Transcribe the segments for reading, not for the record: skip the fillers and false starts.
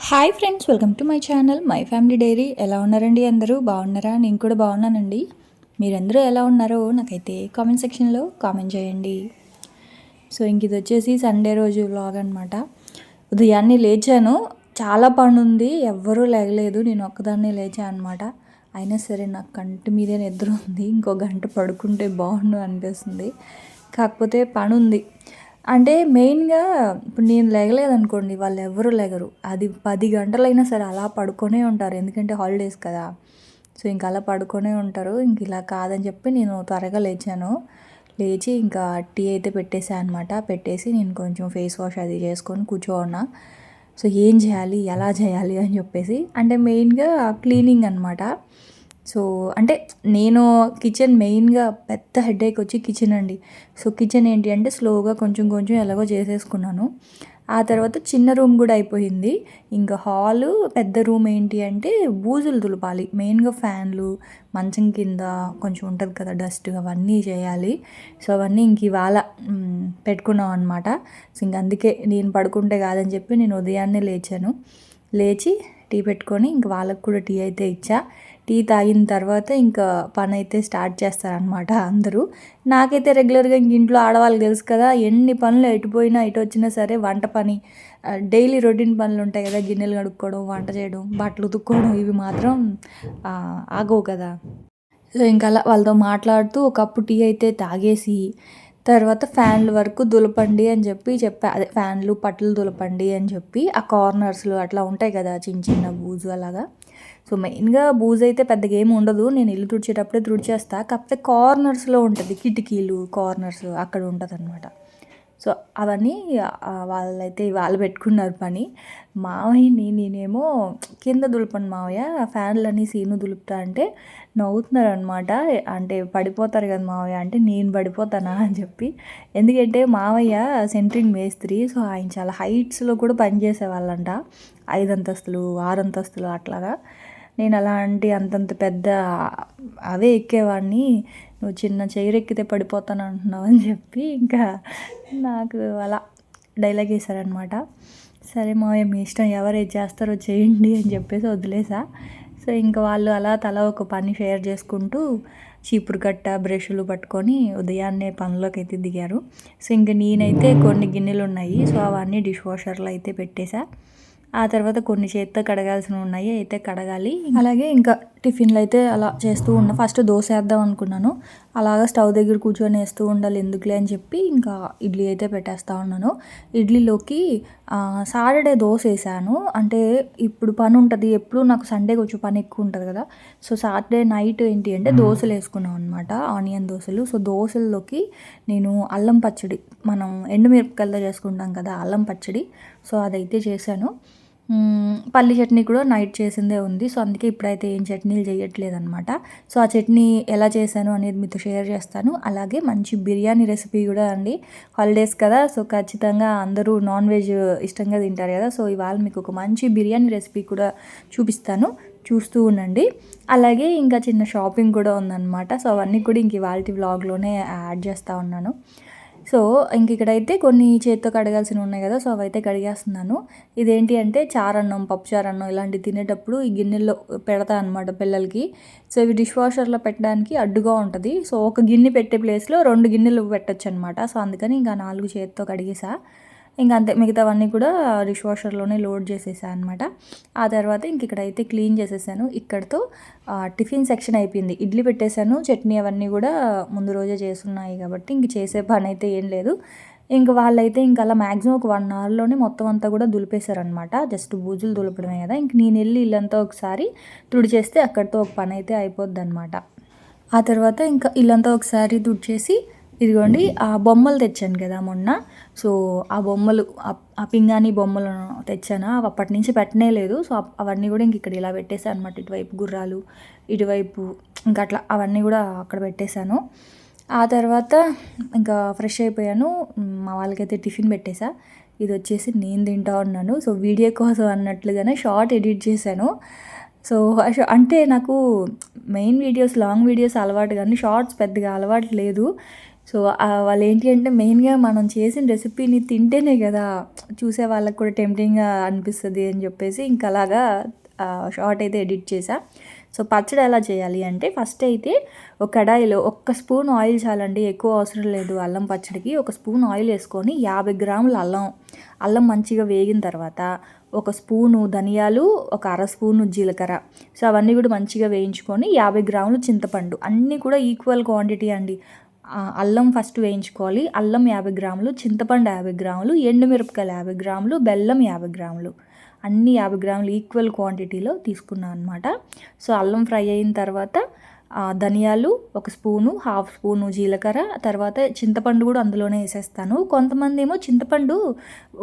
Hi friends, welcome to my channel my family dairy. ఎలా ఉన్నారండి? అందరూ బాగున్నారా? నేను కూడా బాగున్నానండి. మీరందరూ ఎలా ఉన్నారో నాకైతే కామెంట్ సెక్షన్లో కామెంట్ చేయండి. సో ఇంక ఇది వచ్చేసి సండే రోజు వ్లాగ్ అనమాట. ఉదయాన్నే లేచాను, చాలా పని ఉంది, ఎవ్వరూ లేగలేదు, నేను ఒక్కదాన్నే లేచాను అనమాట. అయినా సరే నాకు కంటి మీదే నిద్ర ఉంది, ఇంకో గంట పడుకుంటే బాగుండు అనిపిస్తుంది. కాకపోతే పని ఉంది అంటే మెయిన్గా ఇప్పుడు నేను లేగలేదనుకోండి, వాళ్ళు ఎవరు లేగరు. అది 10 గంటలైనా సరే అలా పడుకొనే ఉంటారు, ఎందుకంటే హాలిడేస్ కదా. సో ఇంక అలా పడుకొనే ఉంటారు. ఇంక ఇలా కాదని చెప్పి నేను త్వరగా లేచాను. లేచి ఇంకా టీ అయితే పెట్టేసాను అనమాట. పెట్టేసి నేను కొంచెం ఫేస్ వాష్ అది చేసుకొని కూర్చోన్నా. సో ఏం చేయాలి, ఎలా చేయాలి అని చెప్పేసి, అంటే మెయిన్గా క్లీనింగ్ అనమాట. సో అంటే నేను కిచెన్ మెయిన్గా పెద్ద హెడేక్ వచ్చి కిచెన్ అండి. సో కిచెన్ ఏంటి అంటే స్లోగా కొంచెం కొంచెం ఎలాగో చేసేసుకున్నాను. ఆ తర్వాత చిన్న రూమ్ కూడా అయిపోయింది. ఇంకా హాలు పెద్ద రూమ్ ఏంటి అంటే బూజులు దులపాలి. మెయిన్గా ఫ్యాన్లు, మంచం కింద కొంచెం ఉంటుంది కదా డస్ట్, అవన్నీ చేయాలి. సో అవన్నీ ఇంక ఇవాళ పెట్టుకున్నాం అనమాట. సో ఇంక అందుకే నేను పడుకుంటే కాదని చెప్పి నేను ఉదయాన్నే లేచి టీ పెట్టుకొని ఇంక వాళ్ళకు కూడా టీ అయితే ఇచ్చా. టీ తాగిన తర్వాత ఇంకా పని అయితే స్టార్ట్ చేస్తారనమాట అందరూ. నాకైతే రెగ్యులర్గా ఇంక ఇంట్లో ఆడవాళ్ళకి తెలుసు కదా, ఎన్ని పనులు ఎటుపోయినా ఎటు వచ్చినా సరే వంట పని, డైలీ రొటీన్ పనులు ఉంటాయి కదా, గిన్నెలు కడుక్కోవడం, వంట చేయడం, బట్టలు ఉతుక్కోవడం, ఇవి మాత్రం ఆగవు కదా. సో ఇంకా అలా వాళ్ళతో మాట్లాడుతూ ఒక కప్పు టీ అయితే తాగేసి, తర్వాత ఫ్యాన్లు వరకు దులపండి అని చెప్పా. అదే ఫ్యాన్లు పట్టులు దులపండి అని చెప్పి, ఆ కార్నర్స్లు అట్లా ఉంటాయి కదా చిన్న చిన్న బూజు అలాగా. సో మెయిన్గా బూజు అయితే పెద్దగా ఏమి ఉండదు, నేను ఇల్లు తుడిచేటప్పుడే తుడిచేస్తా. కాకపోతే కార్నర్స్లో ఉంటుంది, కిటికీలు కార్నర్స్ అక్కడ ఉంటుంది అనమాట. సో అవన్నీ వాళ్ళైతే వాళ్ళు పెట్టుకున్నారు పని. మావయ్యని నేనేమో కింద దులపండి మావయ్య, ఫ్యాన్లన్నీ సీను దులుపుతా అంటే నవ్వుతున్నారు అనమాట. అంటే పడిపోతారు కదా మావయ్య అంటే, నేను పడిపోతానా అని చెప్పి. ఎందుకంటే మావయ్య సెంట్రింగ్ మేస్త్రి. సో ఆయన చాలా హైట్స్లో కూడా పనిచేసేవాళ్ళంట, 5 అంతస్తులు 6 అంతస్తులు అట్లాగా. నేను అలాంటి అంతంత పెద్ద అవే ఎక్కేవాడిని, నువ్వు చిన్న చైర్ ఎక్కితే పడిపోతాను అంటున్నావు అని చెప్పి ఇంకా నాకు అలా డైలాగ్ వేశారనమాట. సరే మావయ్య మీ ఇష్టం, ఎవరు ఏది చేస్తారో చేయండి అని చెప్పేసి వదిలేసా. సో ఇంకా వాళ్ళు అలా తల ఒక పని షేర్ చేసుకుంటూ చీపురు కట్ట బ్రష్లు పట్టుకొని ఉదయాన్నే పనిలోకి అయితే దిగారు. సో ఇంక నేనైతే కొన్ని గిన్నెలు ఉన్నాయి, సో అవన్నీ డిష్ వాషర్లో అయితే పెట్టేశా. ఆ తర్వాత కొన్ని చేత్తో కడగాల్సినవి ఉన్నాయి, అయితే కడగాలి. అలాగే ఇంకా టిఫిన్లు అయితే అలా చేస్తూ ఉన్నా. ఫస్ట్ దోశ వేద్దాం అనుకున్నాను, అలాగా స్టవ్ దగ్గర కూర్చొని వేస్తూ ఉండాలి ఎందుకులే అని చెప్పి ఇంకా ఇడ్లీ అయితే పెట్టేస్తూ ఉన్నాను. ఇడ్లీలోకి సాటర్డే దోశ వేసాను. అంటే ఇప్పుడు పని ఉంటుంది, ఎప్పుడు నాకు సండే కొంచెం పని ఎక్కువ ఉంటుంది కదా. సో సాటర్డే నైట్ ఏంటి అంటే దోశలు వేసుకున్నాం అనమాట, ఆనియన్ దోశలు. సో దోశల్లోకి నేను అల్లం పచ్చడి, మనం ఎండుమిరపకాయలతో చేసుకుంటాం కదా అల్లం పచ్చడి, సో అదైతే చేశాను. పల్లి చట్నీ కూడా నైట్ చేసిందే ఉంది. సో అందుకే ఇప్పుడైతే ఏం చట్నీలు చేయట్లేదు అనమాట. సో ఆ చట్నీ ఎలా చేశాను అనేది మీతో షేర్ చేస్తాను. అలాగే మంచి బిర్యానీ రెసిపీ కూడా అండి, హాలిడేస్ కదా, సో ఖచ్చితంగా అందరూ నాన్ వెజ్ ఇష్టంగా తింటారు కదా. సో ఇవాళ మీకు ఒక మంచి బిర్యానీ రెసిపీ కూడా చూపిస్తాను, చూస్తూ ఉండండి. అలాగే ఇంకా చిన్న షాపింగ్ కూడా ఉందన్నమాట. సో అవన్నీ కూడా ఇంక ఇవాళ వ్లాగ్లోనే యాడ్ చేస్తూ ఉన్నాను. సో ఇంక ఇక్కడైతే కొన్ని చేత్తో కడగాల్సినవి ఉన్నాయి కదా, సో అవైతే కడిగేస్తున్నాను. ఇదేంటి అంటే చారన్నం, పప్పు చారన్నం ఇలాంటివి తినేటప్పుడు ఈ గిన్నెల్లో పెడతా అనమాట పిల్లలకి. సో ఇవి డిష్ వాషర్లో పెట్టడానికి అడ్డుగా ఉంటుంది. సో ఒక గిన్నె పెట్టే ప్లేస్లో 2 గిన్నెలు పెట్టచ్చు అనమాట. సో అందుకని ఇంకా 4 చేత్తో కడిగేసా. ఇంకా అంతే, మిగతావన్నీ కూడా డిష్ వాషర్లోనే లోడ్ చేసేసాను అనమాట. ఆ తర్వాత ఇంక ఇక్కడైతే క్లీన్ చేసేసాను. ఇక్కడితో టిఫిన్ సెక్షన్ అయిపోయింది. ఇడ్లీ పెట్టేశాను, చట్నీ అవన్నీ కూడా ముందు రోజే చేస్తున్నాయి కాబట్టి ఇంక చేసే పని అయితే ఏం లేదు. ఇంక వాళ్ళైతే ఇంక అలా మ్యాక్సిమం ఒక 1 అవర్లోనే మొత్తం అంతా కూడా దులిపేశారనమాట. జస్ట్ బూజులు దులపడమే కదా. ఇంక నేను వెళ్ళి ఇల్లంతా ఒకసారి తుడిచేస్తే అక్కడితో ఒక పని అయితే అయిపోద్ది అనమాట. ఆ తర్వాత ఇంకా ఇల్లంతా ఒకసారి తుడిచేసి, ఇదిగోండి ఆ బొమ్మలు తెచ్చాను కదా మొన్న. సో ఆ బొమ్మలు, ఆ పింగాణి బొమ్మలు తెచ్చాను, అవి అప్పటి నుంచి పెట్టనే లేదు. సో అవన్నీ కూడా ఇంక ఇక్కడ ఇలా పెట్టేశాను అనమాట. ఇటువైపు గుర్రాలు, ఇటువైపు ఇంకా అట్లా అవన్నీ కూడా అక్కడ పెట్టేశాను. ఆ తర్వాత ఇంకా ఫ్రెష్ అయిపోయాను. మా వాళ్ళకైతే టిఫిన్ పెట్టేశా. ఇది వచ్చేసి నేను తింటా ఉన్నాను. సో వీడియో కోసం అన్నట్లుగానే షార్ట్ ఎడిట్ చేశాను. సో అంటే నాకు మెయిన్ వీడియోస్, లాంగ్ వీడియోస్ అలవాటు కానీ షార్ట్స్ పెద్దగా అలవాటు లేదు. సో వాళ్ళు ఏంటి అంటే మెయిన్గా మనం చేసిన రెసిపీని తింటేనే కదా చూసే వాళ్ళకి కూడా టెంప్టింగ్గా అనిపిస్తుంది అని చెప్పేసి ఇంకా అలాగా షార్ట్ అయితే ఎడిట్ చేసా. సో పచ్చడి ఎలా చేయాలి అంటే ఫస్ట్ అయితే ఒక కడాయిలో ఒక్క స్పూన్ ఆయిల్ చాలండి, ఎక్కువ అవసరం లేదు అల్లం పచ్చడికి. ఒక స్పూన్ ఆయిల్ వేసుకొని 50 గ్రాముల అల్లం మంచిగా వేగిన తర్వాత ఒక స్పూను ధనియాలు, ఒక అర స్పూను జీలకర్ర, సో అవన్నీ కూడా మంచిగా వేయించుకొని 50 గ్రాములు చింతపండు, అన్నీ కూడా ఈక్వల్ క్వాంటిటీ అండి. అల్లం ఫస్ట్ వేయించుకోవాలి, అల్లం 50 గ్రాములు, చింతపండు 50 గ్రాములు, ఎండుమిరపకాయలు 50 గ్రాములు, బెల్లం 50 గ్రాములు, అన్నీ 50 గ్రాములు ఈక్వల్ క్వాంటిటీలో తీసుకున్నాను అనమాట. సో అల్లం ఫ్రై అయిన తర్వాత ధనియాలు ఒక స్పూను, హాఫ్ స్పూను జీలకర్ర, తర్వాత చింతపండు కూడా అందులోనే వేసేస్తాను. కొంతమంది ఏమో చింతపండు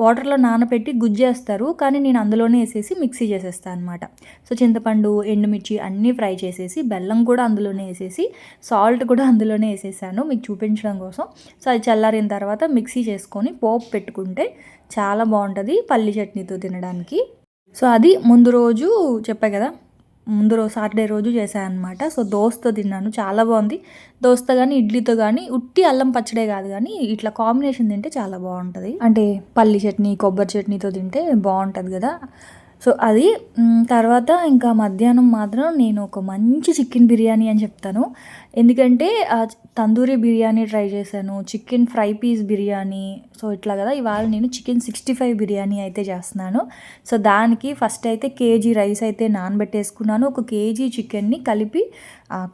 వాటర్లో నానబెట్టి గుజ్జేస్తారు, కానీ నేను అందులోనే వేసేసి మిక్సీ చేసేస్తాను అనమాట. సో చింతపండు, ఎండుమిర్చి అన్నీ ఫ్రై చేసేసి బెల్లం కూడా అందులోనే వేసేసి సాల్ట్ కూడా అందులోనే వేసేసాను మీకు చూపించడం కోసం. సో అది చల్లారిన తర్వాత మిక్సీ చేసుకొని పోపు పెట్టుకుంటే చాలా బాగుంటుంది పల్లి చట్నీతో తినడానికి. సో అది ముందు రోజు చెప్పా కదా, ముందు రోజు సాటర్డే రోజు చేశాను అనమాట. సో దోసతో తిన్నాను, చాలా బాగుంది. దోసతో కానీ ఇడ్లీతో కానీ, ఉట్టి అల్లం పచ్చడే కాదు కానీ ఇట్లా కాంబినేషన్ తింటే చాలా బాగుంటుంది. అంటే పల్లి చట్నీ, కొబ్బరి చట్నీతో తింటే బాగుంటుంది కదా. సో అది తర్వాత ఇంకా మధ్యాహ్నం మాత్రం నేను ఒక మంచి చికెన్ బిర్యానీ అని చెప్తాను. ఎందుకంటే తందూరి బిర్యానీ ట్రై చేశాను, chicken fry piece biryani, so ఇట్లా కదా. ఇవాళ నేను చికెన్ 65 బిర్యానీ అయితే చేస్తున్నాను. సో దానికి ఫస్ట్ అయితే కేజీ రైస్ అయితే నానబెట్టేసుకున్నాను. ఒక కేజీ చికెన్ని కలిపి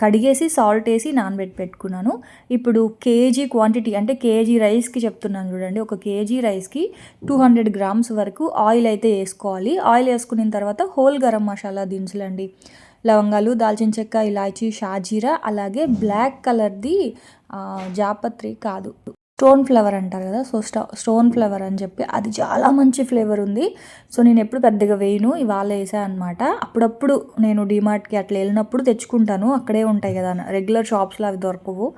కడిగేసి సాల్ట్ వేసి నానబెట్టి పెట్టుకున్నాను. ఇప్పుడు కేజీ క్వాంటిటీ అంటే కేజీ రైస్కి చెప్తున్నాను చూడండి, ఒక కేజీ రైస్కి 200 గ్రామ్స్ వరకు ఆయిల్ అయితే వేసుకోవాలి. ఆయిల్ వేసుకున్న తర్వాత హోల్ గరం మసాలా దినుసులండి, లవంగాలు, దాల్చిన చెక్క, ఇలాచీ, షాజీరా, అలాగే బ్లాక్ కలర్ది జాపత్రి కాదు, స్టోన్ ఫ్లవర్ అంటారు కదా, సో స్టోన్ ఫ్లవర్ అని చెప్పి అది చాలా మంచి ఫ్లేవర్ ఉంది. సో నేను ఎప్పుడు పెద్దగా వేయను, ఇవాళ వేసాను అనమాట. అప్పుడప్పుడు నేను డిమార్ట్కి అట్లా వెళ్ళినప్పుడు తెచ్చుకుంటాను, అక్కడే ఉంటాయి కదా, రెగ్యులర్ షాప్స్లో అవి దొరకవు.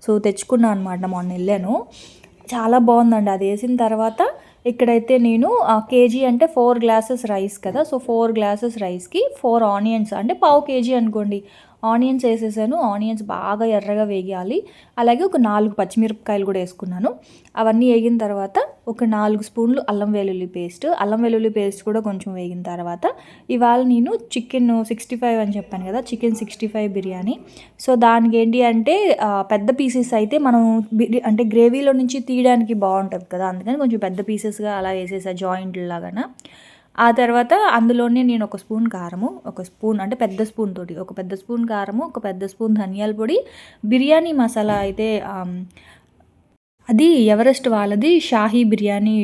సో తెచ్చుకున్నాను అనమాట, మొన్న వెళ్ళాను. చాలా బాగుందండి. అది వేసిన తర్వాత ఇక్కడైతే నేను కేజీ అంటే 4 గ్లాసెస్ రైస్ కదా, సో 4 గ్లాసెస్ రైస్కి 4 ఆనియన్స్ అంటే పావు కేజీ అనుకోండి, ఆనియన్స్ వేసేసాను. ఆనియన్స్ బాగా ఎర్రగా వేగాలి. అలాగే ఒక 4 పచ్చిమిరపకాయలు కూడా వేసుకున్నాను. అవన్నీ వేగిన తర్వాత ఒక 4 స్పూన్లు అల్లం వెల్లుల్లి పేస్ట్ కూడా కొంచెం వేగిన తర్వాత ఇవాళ నేను చికెన్ 65 అని చెప్పాను కదా, చికెన్ 65 బిర్యానీ. సో దానికి ఏంటి అంటే పెద్ద పీసెస్ అయితే మనం అంటే గ్రేవీలో నుంచి తీయడానికి బాగుంటుంది కదా, అందుకని కొంచెం పెద్ద పీసెస్గా అలా వేసేసా జాయింట్ లాగా. ఆ తర్వాత అందులోనే నేను ఒక స్పూన్ కారము, ఒక స్పూన్ అంటే పెద్ద స్పూన్ తోటి ఒక పెద్ద స్పూన్ కారము, ఒక పెద్ద స్పూన్ ధనియాల పొడి, బిర్యానీ మసాలా అయితే అది ఎవరెస్ట్ వాళ్ళది షాహీ బిర్యానీ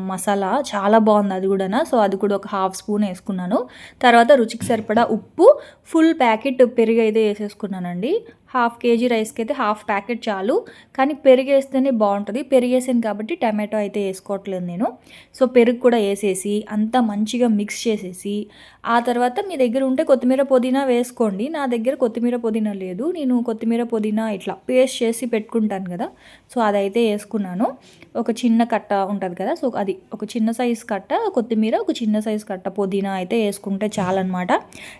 మసాలా చాలా బాగుంది అది కూడా. సో అది కూడా ఒక హాఫ్ స్పూన్ వేసుకున్నాను. తర్వాత రుచికి సరిపడా ఉప్పు, ఫుల్ ప్యాకెట్ పెరుగు అయితే వేసేసుకున్నానండి. హాఫ్ కేజీ రైస్కి అయితే హాఫ్ ప్యాకెట్ చాలు, కానీ పెరుగు వేస్తేనే బాగుంటుంది. పెరుగు వేసాను కాబట్టి టమాటో అయితే వేసుకోవట్లేదు నేను. సో పెరుగు కూడా వేసేసి అంతా మంచిగా మిక్స్ చేసేసి ఆ తర్వాత మీ దగ్గర ఉంటే కొత్తిమీర పుదీనా వేసుకోండి. నా దగ్గర కొత్తిమీర పుదీనా లేదు, నేను కొత్తిమీర పుదీనా ఇట్లా పేస్ట్ చేసి పెట్టుకుంటాను కదా, సో అదైతే వేసుకున్నాను. ఒక చిన్న కట్ట ఉంటుంది కదా, సో అది ఒక చిన్న సైజు కట్ట కొత్తిమీర, ఒక చిన్న సైజు కట్ట పుదీనా అయితే వేసుకుంటే చాలన్నమాట.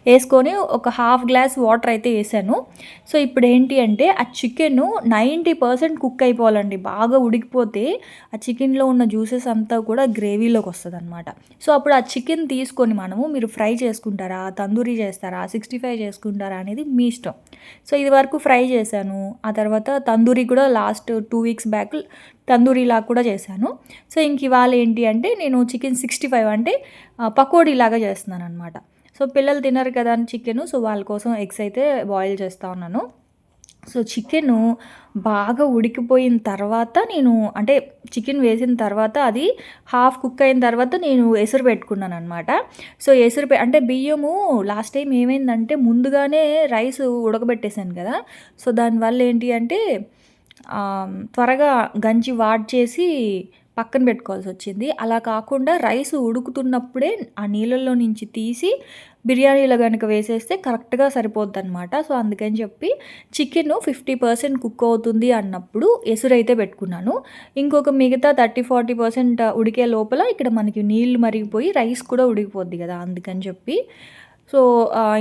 వేసుకొని ఒక హాఫ్ గ్లాస్ వాటర్ అయితే వేసాను. సో ఇప్పుడు ఏంటి అంటే ఆ చికెన్ 90% కుక్ అయిపోవాలండి, బాగా ఉడికిపోతే ఆ చికెన్లో ఉన్న జ్యూసెస్ అంతా కూడా గ్రేవీలోకి వస్తుంది అనమాట. సో అప్పుడు ఆ చికెన్ తీసుకొని మీరు ఫ్రై చేసుకుంటారా, తందూరి చేస్తారా, 65 చేసుకుంటారా అనేది మీ ఇష్టం. సో ఇది వరకు ఫ్రై చేశాను, ఆ తర్వాత తందూరి కూడా లాస్ట్ 2 వీక్స్ బ్యాక్ తందూరిలా కూడా చేశాను. సో ఇంక ఇవాళ ఏంటి అంటే నేను చికెన్ 65 అంటే పకోడీలాగా చేస్తున్నాను అనమాట. సో పిల్లలు తినరు కదా అని చికెను, సో వాళ్ళ కోసం ఎగ్స్ అయితే బాయిల్ చేస్తూ ఉన్నాను. సో చికెను బాగా ఉడికిపోయిన తర్వాత నేను అంటే చికెన్ వేసిన తర్వాత అది హాఫ్ కుక్ అయిన తర్వాత నేను ఎసురు పెట్టుకున్నాను అనమాట. సో అంటే బియ్యము లాస్ట్ టైం ఏమైందంటే ముందుగానే రైస్ ఉడకబెట్టేశాను కదా, సో దానివల్ల ఏంటి అంటే త్వరగా గంజి వాడ్చేసి పక్కన పెట్టుకోవాల్సి వచ్చింది. అలా కాకుండా రైస్ ఉడుకుతున్నప్పుడే ఆ నీళ్ళల్లో నుంచి తీసి బిర్యానీలో కనుక వేసేస్తే కరెక్ట్గా సరిపోద్ది అనమాట. సో అందుకని చెప్పి చికెన్ 50% కుక్ అవుతుంది అన్నప్పుడు ఎసురైతే పెట్టుకున్నాను. ఇంకొక మిగతా 30-40% ఉడికే లోపల ఇక్కడ మనకి నీళ్ళు మరిగిపోయి రైస్ కూడా ఉడికిపోద్ది కదా, అందుకని చెప్పి. సో,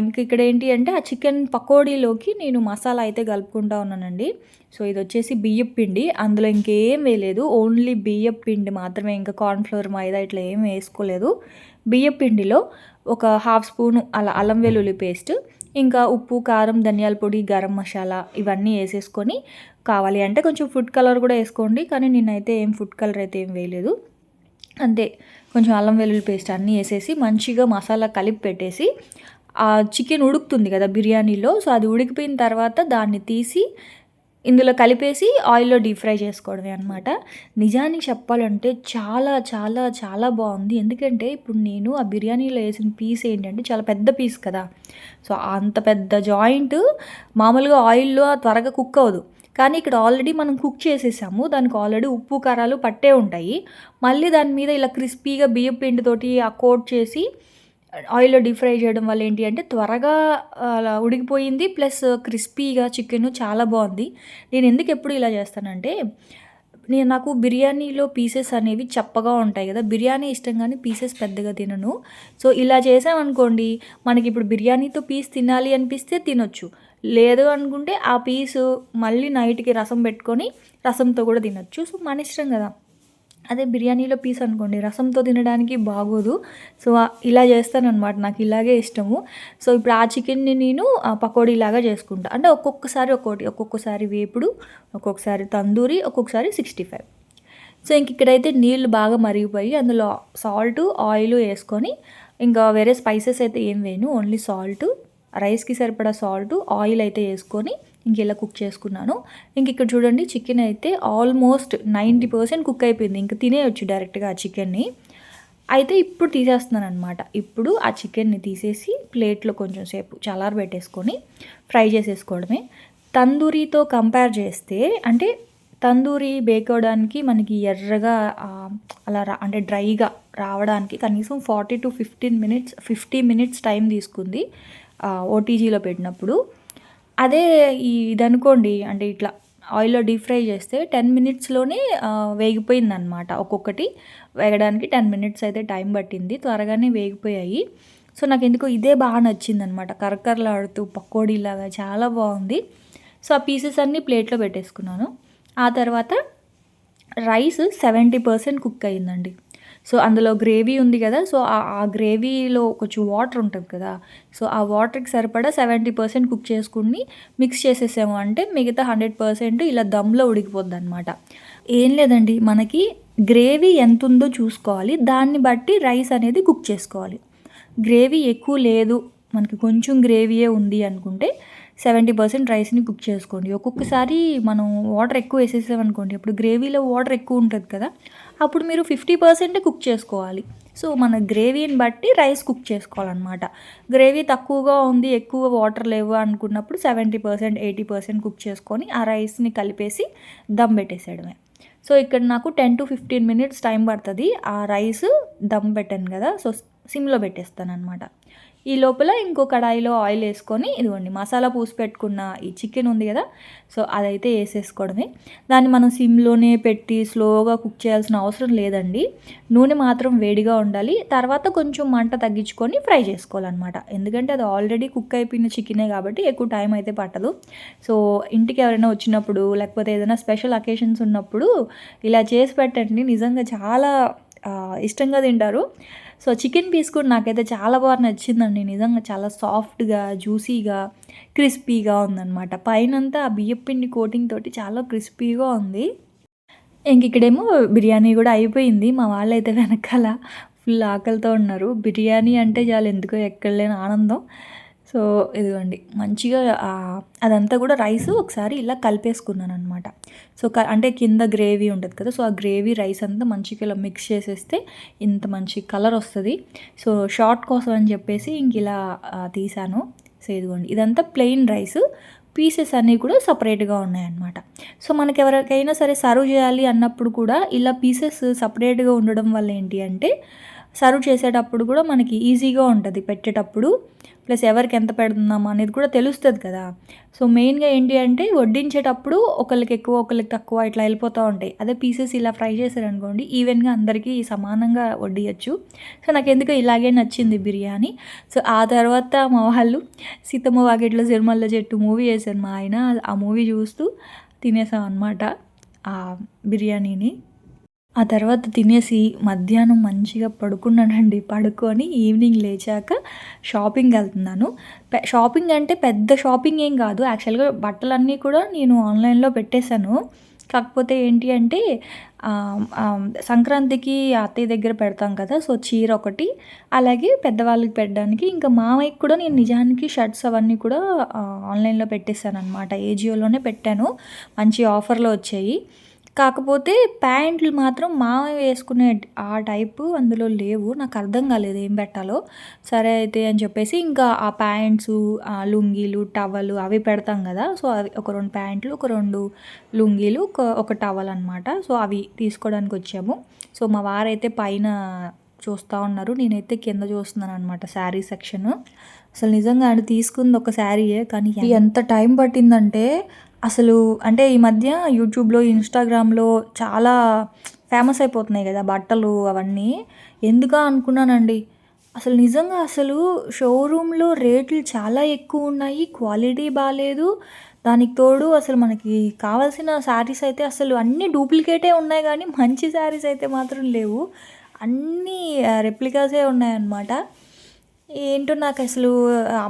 ఇంక ఇక్కడేంటి అంటే ఆ చికెన్ పకోడీలోకి నేను మసాలా అయితే కలుపుకుంటా ఉన్నానండి. సో, ఇదొచ్చేసి బియ్యపు పిండి. అందులో ఇంకేం వేయలేదు. ఓన్లీ బియ్యపు పిండి మాత్రమే. ఇంకా కార్న్‌ఫ్లోర్, మైదా ఇట్లా ఏమి వేసుకోలేదు. బియ్యపు పిండిలో ఒక హాఫ్ స్పూను అల్లం వెల్లుల్లి పేస్ట్, ఇంకా ఉప్పు, కారం, ధనియాల పొడి, గరం మసాలా ఇవన్నీ ఏసేసుకొని, కావాలి అంటే కొంచెం ఫుడ్ కలర్ కూడా ఏసుకోండి. కానీ నేనైతే ఏం ఫుడ్ కలర్ అయితే ఏం వేయలేదు. అంతే. కొంచెం అల్లం వెల్లుల్లి పేస్ట్ అన్నీ ఏసేసి మంచిగా మసాలా కలిపి పెట్టేసి, ఆ చికెన్ ఉడుకుతుంది కదా బిర్యానీలో. సో, అది ఉడికిపోయిన తర్వాత దాన్ని తీసి ఇందులో కలిపేసి ఆయిల్‌లో డీప్ ఫ్రై చేసుకోవడమే అనమాట. నిజానికి చెప్పాలంటే చాలా చాలా చాలా బావుంది. ఎందుకంటే ఇప్పుడు నేను ఆ బిర్యానీలో ఏసిన పీస్ ఏంటంటే చాలా పెద్ద పీస్ కదా! సో, అంత పెద్ద జాయింట్ మామూలుగా ఆయిల్‌లో త్వరగా కుక్ అవ్వదు. కానీ ఇక్కడ ఆల్రెడీ మనం కుక్ చేసేసాము. దానికి ఆల్రెడీ ఉప్పు, కారాలు పట్టే ఉంటాయి. మళ్ళీ దాని మీద ఇలా క్రిస్పీగా బియ్యపు పిండితోటి కోట్ చేసి ఆయిల్‌లో డీప్ ఫ్రై చేయడం వల్ల ఏంటి అంటే త్వరగా అలా ఉడికిపోయింది. ప్లస్ క్రిస్పీగా చికెను చాలా బావుంది. నేనెందుకు ఎప్పుడు ఇలా చేస్తానంటే, నాకు బిర్యానీలో పీసెస్ అనేవి చప్పగా ఉంటాయి గదా! బిర్యానీ ఇష్టం గానీ పీసెస్ పెద్దగా తినను. సో, ఇలా చేశామనుకోండి, మనకిప్పుడు బిర్యానీతో పీస్ తినాలి అనిపిస్తే తినొచ్చు. లేదు అనుకుంటే ఆ పీసు మళ్ళీ నైట్‌కి రసం పెట్టుకొని రసంతో కూడా తినొచ్చు. సో, మన ఇష్టం గదా! అదే బిర్యానీలో పీస్ అనుకోండి రసంతో తినడానికి బాగోదు. సో, ఇలా చేస్తాననమాట. నాకు ఇలాగే ఇష్టము. సో, ఇప్పుడు ఆ చికెన్‌ని నేను పకోడీలాగా చేసుకుంటా. అంటే ఒక్కొక్కసారి ఒక్కోటి. ఒక్కొక్కసారి వేపుడు, ఒక్కొక్కసారి తందూరి, ఒక్కొక్కసారి 65. సో, ఇంక ఇక్కడైతే నీళ్ళు బాగా మరిగిపోయి అందులో సాల్టు, ఆయిలు యేసుకొని ఇంకా వేరే స్పైసెస్ అయితే ఏం వేయను. ఓన్లీ సాల్టు, రైస్‌కి సరిపడా సాల్టు, ఆయిల్ అయితే యేసుకొని ఇంకిలా కుక్ చేసుకున్నాను. ఇంకిక్కడ చూడండి చికెన్ అయితే ఆల్మోస్ట్ 90% కుక్ అయిపోయింది. ఇంక తినేయొచ్చు డైరెక్ట్‌గా ఆ చికెన్‌ని. అయితే ఇప్పుడు తీసేస్తున్నాననమాట. ఇప్పుడు ఆ చికెన్‌ని తీసేసి ప్లేట్‌లో కొంచెం సేపు చల్లారబెట్టేసుకొని ఫ్రై చేసేసుకోవడమే. తందూరితో కంపేర్ చేస్తే అంటే తందూరి బేక్ అవ్వడానికి మనకి ఎర్రగా అలా అంటే డ్రైగా రావడానికి కనీసం 40-15 మినిట్స్ 50 మినిట్స్ టైం తీసుకుంది ఓటీజీలో పెట్టినప్పుడు. అదే ఇదనుకోండి అంటే ఇట్లా ఆయిల్‌లో డీప్ ఫ్రై చేస్తే 10 మినిట్స్‌లోనే వేగిపోయిందనమాట. ఒక్కొక్కటి వేగడానికి 10 మినిట్స్ అయితే టైం పట్టింది. త్వరగానే వేగిపోయాయి. సో, నాకెందుకో ఇదే బాగా నచ్చిందనమాట. కరకరలాడుతూ పకోడీలాగా చాలా బావుంది. సో, ఆ పీసెస్ అన్నీ ప్లేట్‌లో పెట్టేసుకున్నాను. ఆ తర్వాత రైస్ 70% కుక్ అయిందండి. సో, అందులో గ్రేవీ ఉంది గదా! సో, ఆ గ్రేవీలో కొంచెం వాటర్ ఉంటది కదా! సో, ఆ వాటర్‌కి సరిపడా 70% కుక్ చేసుకొని మిక్స్ చేసేసాము అంటే మిగతా 100% ఇలా దమ్‌లో ఉడికిపోద్దనమాట. ఏం లేదండి మనకి గ్రేవీ ఎంతుందో చూసుకోవాలి. దాన్ని బట్టి రైస్ అనేది కుక్ చేసుకోవాలి. గ్రేవీ ఎక్కువ లేదు, మనకి కొంచెం గ్రేవీయే ఉంది అనుకుంటే 70% రైస్‌ని కుక్ చేసుకోండి. ఒక్కొక్కసారి మనం వాటర్ ఎక్కువ వేసేసామనుకోండి, ఇప్పుడు గ్రేవీలో వాటర్ ఎక్కువ ఉంటది కదా! అప్పుడు మీరు 50% కుక్ చేసుకోవాలి. సో, మన గ్రేవీని బట్టి రైస్ కుక్ చేసుకోవాలనమాట. గ్రేవీ తక్కువగా ఉంది, ఎక్కువ వాటర్ లేవు అనుకున్నప్పుడు 70%, 80% కుక్ చేసుకొని ఆ రైస్‌ని కలిపేసి దమ్ పెట్టేసేయడమే. సో, ఇక్కడ నాకు 10-15 మినిట్స్ టైం పడతది. ఆ రైస్ దమ్ పెట్టాను కదా! సో, సిమ్‌లో పెట్టేస్తాననమాట. ఈ లోపల ఇంకో కడాయిలో ఆయిల్ వేసుకొని ఇదిగోండి మసాలా పూసి పెట్టుకున్న ఈ చికెన్ ఉంది కదా! సో, అదైతే ఏసేసుకోవడమే. దాన్ని మనం సిమ్‌లోనే పెట్టి స్లోగా కుక్ చేయాల్సిన అవసరం లేదండి. నూనె మాత్రం వేడిగా ఉండాలి. తర్వాత కొంచెం మంట తగ్గించుకొని ఫ్రై చేసుకోవాలనమాట. ఎందుకంటే అది ఆల్రెడీ కుక్ అయిపోయిన చికెనే కాబట్టి ఎక్కువ టైం అయితే పట్టదు. సో, ఇంటికి ఎవరైనా వచ్చినప్పుడు లేకపోతే ఏదైనా స్పెషల్ అకేషన్స్ ఉన్నప్పుడు ఇలా చేసి పెట్టండి. నిజంగా చాలా ఇష్టంగా తింటారు. సో, చికెన్ పీస్ కూడా నాకైతే చాలా బాగా నచ్చిందండి. నిజంగా చాలా సాఫ్ట్‌గా, జ్యూసీగా, క్రిస్పీగా ఉందనమాట. పైనంతా ఆ బియ్యపు పిండి కోటింగ్ తోటి చాలా క్రిస్పీగా ఉంది. ఇంకిక్కడేమో బిర్యానీ గూడా అయిపోయింది. మా వాళ్ళైతే వెనకాల ఫుల్ ఆకలితో ఉన్నారు. బిర్యానీ అంటే చాలు ఎందుకో ఎక్కడ లేని ఆనందం. సో, ఇదిగోండి మంచిగా అదంతా కూడా రైస్ ఒకసారి ఇలా కలిపేసుకున్నాననమాట. సో, అంటే కింద గ్రేవీ ఉంటది కదా! సో, ఆ గ్రేవీ రైస్ అంతా మంచిగా ఇలా మిక్స్ చేసేస్తే ఇంత మంచి కలర్ వస్తది. సో, షార్ట్ కోసం అని చెప్పేసి ఇంకిలా తీసాను. సో, ఇదిగోండి ఇదంతా ప్లెయిన్ రైస్. పీసెస్ అన్నీ కూడా సెపరేట్‌గా ఉన్నాయన్నమాట. సో, మనకెవరికైనా సరే సర్వ్ చేయాలి అన్నప్పుడు కూడా ఇలా పీసెస్ సెపరేట్‌గా ఉండడం వల్ల ఏంటి అంటే సర్వ్ చేసేటప్పుడు కూడా మనకి ఈజీగా ఉంటుంది పెట్టేటప్పుడు. ప్లస్ ఎవరికి ఎంత పెడుతున్నాం అనేది కూడా తెలుస్తుంది కదా. సో మెయిన్గా ఏంటి అంటే వడ్డించేటప్పుడు ఒకళ్ళకి ఎక్కువ ఒకళ్ళకి తక్కువ ఇట్లా వెళ్ళిపోతూ ఉంటాయి. అదే పీసెస్ ఇలా ఫ్రై చేశారనుకోండి ఈవెన్గా అందరికీ సమానంగా వడ్డియచ్చు. సో నాకు ఎందుకో ఇలాగే నచ్చింది బిర్యానీ. సో ఆ తర్వాత మా వాళ్ళు సీతమ్మ వాకిట్లో సిరిమల్ల చెట్టు మూవీ వేశారు మా ఆయన. ఆ మూవీ చూస్తూ తినేసాం అనమాట ఆ బిర్యానీని. ఆ తర్వాత తినేసి మధ్యాహ్నం మంచిగా పడుకున్నానండి. పడుకొని ఈవినింగ్ లేచాక షాపింగ్కి వెళ్తున్నాను. షాపింగ్ అంటే పెద్ద షాపింగ్ ఏం కాదు. యాక్చువల్గా బట్టలన్నీ కూడా నేను ఆన్లైన్లో పెట్టేశాను. కాకపోతే ఏంటి అంటే సంక్రాంతికి అత్తయ్య దగ్గర పెడతాం కదా. సో చీర ఒకటి, అలాగే పెద్దవాళ్ళకి పెట్టడానికి, ఇంకా మామయ్యకి కూడా నేను నిజానికి షర్ట్స్ అవన్నీ కూడా ఆన్లైన్లో పెట్టేశాను అనమాట. ఏజియోలోనే పెట్టాను. మంచి ఆఫర్లో వచ్చాయి. కాకపోతే ప్యాంట్లు మాత్రం మామయ్య వేసుకునే ఆ టైపు అందులో లేవు. నాకు అర్థం కాలేదు ఏం పెట్టాలో. సరే అయితే అని చెప్పేసి ఇంకా ఆ ప్యాంట్సు, లుంగీలు, టవలు అవి పెడతాం కదా. సో అవి ఒక 2 ప్యాంట్లు, ఒక 2 లుంగీలు, ఒక టవల్ అనమాట. సో అవి తీసుకోవడానికి వచ్చాము. సో మా వారైతే పైన చూస్తూ ఉన్నారు. నేనైతే కింద చూస్తున్నాను అనమాట శారీ సెక్షన్. అసలు నిజంగా ఆయన తీసుకుంది ఒక శారీయే, కానీ ఎంత టైం పట్టిందంటే అసలు అంటే ఈ మధ్య యూట్యూబ్లో, ఇన్స్టాగ్రామ్లో చాలా ఫేమస్ అయిపోతున్నాయి కదా బట్టలు అవన్నీ. ఎందుకా అనుకున్నానండి. అసలు నిజంగా అసలు షోరూంలో రేట్లు చాలా ఎక్కువ ఉన్నాయి, క్వాలిటీ బాగాలేదు. దానికి తోడు అసలు మనకి కావాల్సిన శారీస్ అయితే అసలు అన్నీ డూప్లికేటే ఉన్నాయి, కానీ మంచి శారీస్ అయితే మాత్రం లేవు. అన్నీ రెప్లికాసే ఉన్నాయన్నమాట. ఏంటో నాకు అసలు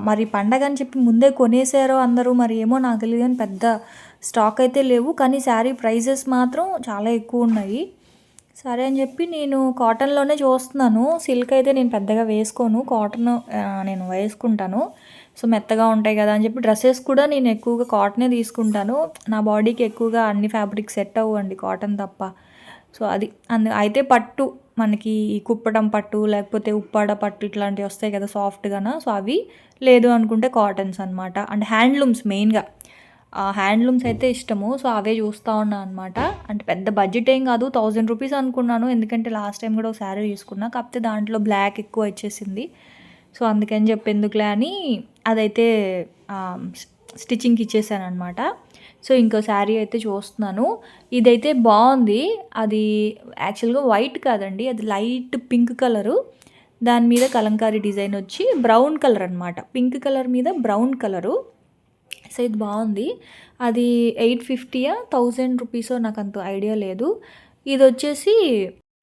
మరి పండగ అని చెప్పి ముందే కొనేసారో అందరూ మరి ఏమో నాకు తెలియదు, కానీ పెద్ద స్టాక్ అయితే లేవు. కానీ శారీ ప్రైజెస్ మాత్రం చాలా ఎక్కువ ఉన్నాయి. సరే అని చెప్పి నేను కాటన్లోనే చూస్తున్నాను. సిల్క్ అయితే నేను పెద్దగా వేసుకోను, కాటన్ నేను వేసుకుంటాను. సో మెత్తగా ఉంటాయి కదా అని చెప్పి డ్రెస్సెస్ కూడా నేను ఎక్కువగా కాటనే తీసుకుంటాను. నా బాడీకి ఎక్కువగా అన్ని ఫ్యాబ్రిక్స్ సెట్ అవ్వండి, కాటన్ తప్ప. సో అది అయితే పట్టు మనకి కుప్పటం పట్టు లేకపోతే ఉప్పాడ పట్టు ఇట్లాంటివి వస్తాయి కదా సాఫ్ట్గానా. సో అవి లేదు అనుకుంటే కాటన్స్ అనమాట. అండ్ హ్యాండ్లూమ్స్ మెయిన్గా హ్యాండ్లూమ్స్ అయితే ఇష్టము. సో అవే చూస్తూ ఉన్నాను అనమాట. అంటే పెద్ద బడ్జెట్ ఏం కాదు, 1000 రూపీస్ అనుకున్నాను. ఎందుకంటే లాస్ట్ టైం కూడా ఒక శారీ తీసుకున్నా, కాకపోతే దాంట్లో బ్లాక్ ఎక్కువ వచ్చేసింది. సో అందుకని చెప్పి ఎందుకులే అని అదైతే స్టిచ్చింగ్కి ఇచ్చేసాను అనమాట. సో ఇంకో శారీ అయితే చూస్తున్నాను. ఇదైతే బాగుంది. అది యాక్చువల్గా వైట్ కాదండి, అది లైట్ పింక్ కలరు. దాని మీద కలంకారీ డిజైన్ వచ్చి బ్రౌన్ కలర్ అనమాట. పింక్ కలర్ మీద బ్రౌన్ కలరు. సో ఇది బాగుంది. అది 850 1000 రూపీసో నాకు అంత ఐడియా లేదు. ఇది వచ్చేసి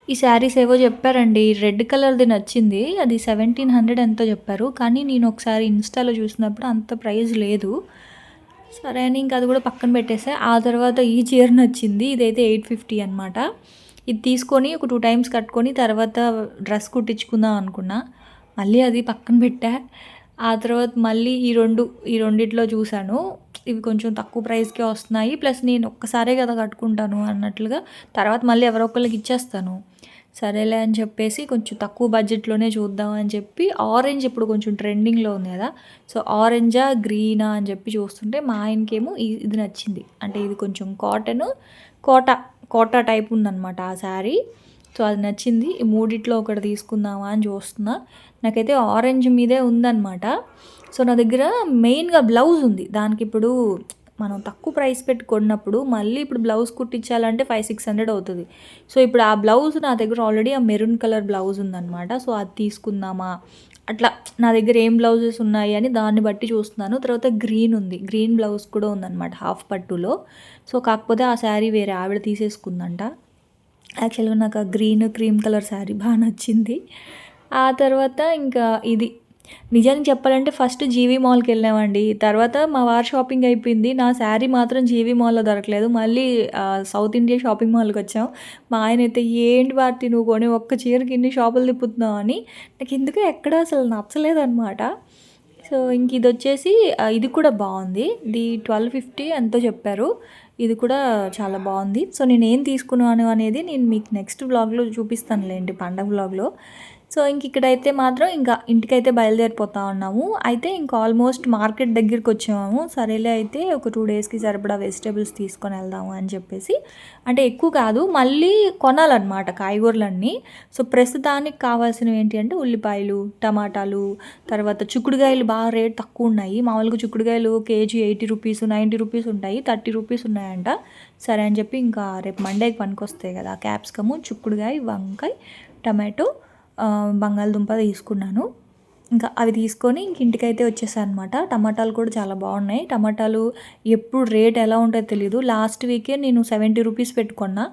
ఈ శారీస్ ఏవో చెప్పారండి. రెడ్ కలర్ది నచ్చింది, అది 1700 ఎంతో చెప్పారు. కానీ నేను ఒకసారి ఇన్స్టాలో చూసినప్పుడు అంత ప్రైస్ లేదు. సరే అని ఇంకా అది కూడా పక్కన పెట్టేసా. ఆ తర్వాత ఈ చీర నచ్చింది. ఇదైతే 850 అనమాట. ఇది తీసుకొని ఒక 2 టైమ్స్ కట్టుకొని తర్వాత డ్రెస్ కుట్టించుకుందాం అనుకున్నా. మళ్ళీ అది పక్కన పెట్టా. ఆ తర్వాత మళ్ళీ ఈ రెండిట్లో చూశాను. ఇవి కొంచెం తక్కువ ప్రైస్కే వస్తున్నాయి, ప్లస్ నేను ఒక్కసారే కదా కట్టుకుంటాను అన్నట్లుగా తర్వాత మళ్ళీ ఎవరో ఒకళ్ళకి ఇచ్చేస్తాను. సరేలే అని చెప్పేసి కొంచెం తక్కువ బడ్జెట్లోనే చూద్దాం అని చెప్పి ఆరెంజ్ ఇప్పుడు కొంచెం ట్రెండింగ్లో ఉంది కదా. సో ఆరెంజా గ్రీనా అని చెప్పి చూస్తుంటే మా ఆయనకేమో ఇది నచ్చింది. అంటే ఇది కొంచెం కోటా టైప్ ఉందన్నమాట ఆ శారీ. సో అది నచ్చింది. ఈ మూడిట్లో ఒకటి తీసుకుందామా అని చూస్తున్నా. నాకైతే ఆరెంజ్ మీదే ఉందన్నమాట. సో నా దగ్గర మెయిన్గా బ్లౌజ్ ఉంది. దానికి ఇప్పుడు మనం తక్కువ ప్రైస్ పెట్టి కొన్నప్పుడు మళ్ళీ ఇప్పుడు బ్లౌజ్ కుట్టించాలంటే 500-600 అవుతుంది. సో ఇప్పుడు ఆ బ్లౌజ్ నా దగ్గర ఆల్రెడీ ఆ మెరూన్ కలర్ బ్లౌజ్ ఉందన్నమాట. సో అది తీసుకుందామా అట్లా నా దగ్గర ఏం బ్లౌజెస్ ఉన్నాయి అని దాన్ని బట్టి చూస్తున్నాను. తర్వాత గ్రీన్ ఉంది, గ్రీన్ బ్లౌజ్ కూడా ఉందన్నమాట హాఫ్ పట్టులో. సో కాకపోతే ఆ శారీ వేరే ఆవిడ తీసేసుకుందంట. యాక్చువల్గా నాకు ఆ క్రీమ్ కలర్ శారీ బాగా నచ్చింది. ఆ తర్వాత ఇంకా ఇది నిజానికి చెప్పాలంటే ఫస్ట్ జీవీ మాల్కి వెళ్ళామండి. తర్వాత మా వారి షాపింగ్ అయిపోయింది. నా శారీ మాత్రం జీవీ మాల్లో దొరకలేదు. మళ్ళీ సౌత్ ఇండియా షాపింగ్ మాల్కి వచ్చాం. మా ఆయన అయితే ఏంటి భారతి నువ్వు కొని ఒక్క చీరకి ఇన్ని షాపులు తిప్పుతున్నావు అని. నాకు ఎందుకు ఎక్కడ అసలు నచ్చలేదన్నమాట. సో ఇంక ఇది వచ్చేసి ఇది కూడా బాగుంది. ఇది 1250 ఎంతో చెప్పారు. ఇది కూడా చాలా బాగుంది. సో నేను ఏం తీసుకున్నాను అనేది నేను మీకు నెక్స్ట్ వ్లాగ్లో చూపిస్తానులేండి, పండగ వ్లాగ్లో. సో ఇక్కడైతే మాత్రం ఇంకా ఇంటికైతే బయలుదేరిపోతా ఉన్నాము. అయితే ఇంకా ఆల్మోస్ట్ మార్కెట్ దగ్గరికి వచ్చాము. సరేలే అయితే ఒక 2 డేస్కి సరిపడా వెజిటేబుల్స్ తీసుకొని వెళ్దాము అని చెప్పేసి, అంటే ఎక్కువ కాదు మళ్ళీ కొనాలన్నమాట కాయగూరలన్నీ. సో ప్రస్తుతానికి కావాల్సినవి ఏంటి అంటే ఉల్లిపాయలు, టమాటాలు, తర్వాత చిక్కుడుకాయలు బాగా రేట్ తక్కువ ఉన్నాయి. మామూలుగా చిక్కుడుకాయలు కేజీ 80 రూపీస్, 90 రూపీస్ ఉంటాయి, 30 రూపీస్ ఉన్నాయంట. సరే అని చెప్పి ఇంకా రేపు మండేకి పనికొస్తాయి కదా క్యాప్సికము, చిక్కుడుకాయ, వంకాయ, టమాటో, బంగాళదుంప తీసుకున్నాను. ఇంకా అవి తీసుకొని ఇంటికైతే వచ్చేసాను అనమాట. టమాటాలు కూడా చాలా బాగున్నాయి. టమాటాలు ఎప్పుడు రేట్ ఎలా ఉంటుందో తెలీదు. లాస్ట్ వీకే నేను 70 రూపీస్ పెట్టుకున్నా,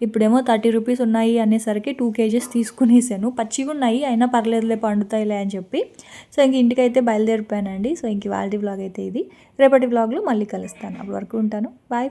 ఇప్పుడేమో 30 రూపీస్ ఉన్నాయి అనేసరికి 2 కేజెస్ తీసుకునేసాను. పచ్చిగా ఉన్నాయి అయినా పర్లేదులే పండుతాయిలే అని చెప్పి. సో ఇంటికైతే బయలుదేరిపోయానండి. సో ఇవాల్టి వ్లాగ్ అయితే ఇది. రేపటి వ్లాగ్లో మళ్ళీ కలుస్తాను. అప్పటి వరకు ఉంటాను. బాయ్.